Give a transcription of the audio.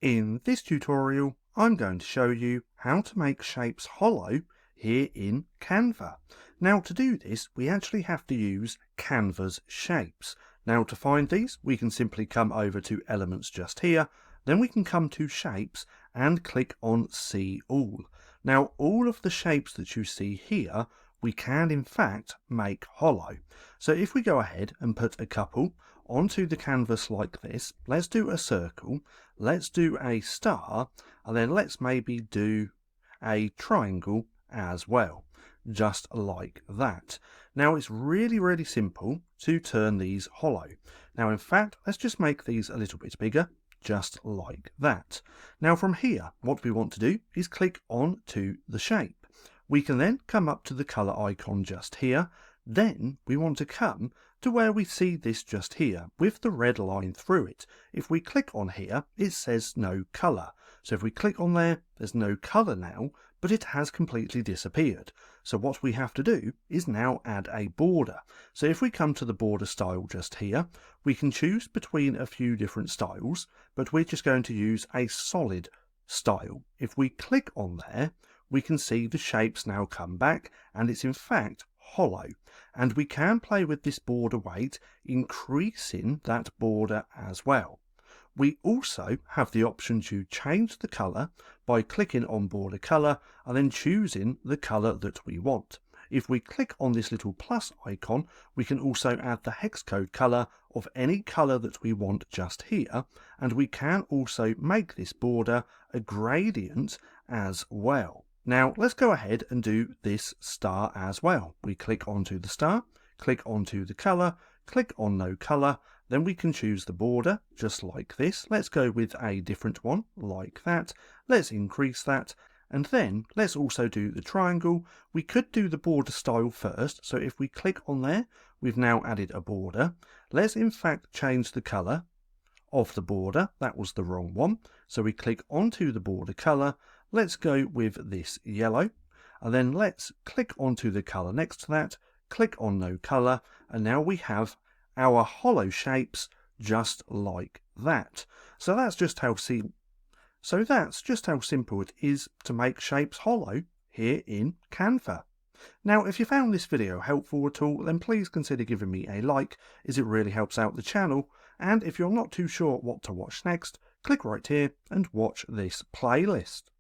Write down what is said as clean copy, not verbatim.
In this tutorial, I'm going to show you how to make shapes hollow here in Canva. Now to do this, we actually have to use Canva's shapes. Now to find these, we can simply come over to Elements just here, then we can come to Shapes and click on See All. Now all of the shapes that you see here, we can in fact make hollow. So if we go ahead and put a couple onto the canvas like this, let's do a circle, let's do a star, and then let's maybe do a triangle as well, just like that. Now it's really simple to turn these hollow. Now in fact, let's just make these a little bit bigger, just like that. Now from here, what we want to do is click on to the shape. We can then come up to the colour icon just here. Then we want to come to where we see this just here with the red line through it. If we click on here, it says no colour. So if we click on there, there's no colour now, but it has completely disappeared. So what we have to do is now add a border. So if we come to the border style just here, we can choose between a few different styles, but we're just going to use a solid style. If we click on there, we can see the shapes now come back, and it's in fact hollow. And we can play with this border weight, increasing that border as well. We also have the option to change the colour by clicking on border colour and then choosing the colour that we want. If we click on this little plus icon, we can also add the hex code colour of any colour that we want just here, and we can also make this border a gradient as well. Now let's go ahead and do this star as well. We click onto the star, click onto the colour, click on no colour, then we can choose the border just like this. Let's go with a different one like that. Let's increase that, and then let's also do the triangle. We could do the border style first, so if we click on there, we've now added a border. Let's in fact change the colour of the border. That was the wrong one. So we click onto the border colour. Let's go with this yellow, and then let's click onto the colour next to that, click on no colour, and now we have our hollow shapes just like that. So that's just how simple it is to make shapes hollow here in Canva. Now if you found this video helpful at all, then please consider giving me a like, as it really helps out the channel. And if you're not too sure what to watch next, click right here and watch this playlist.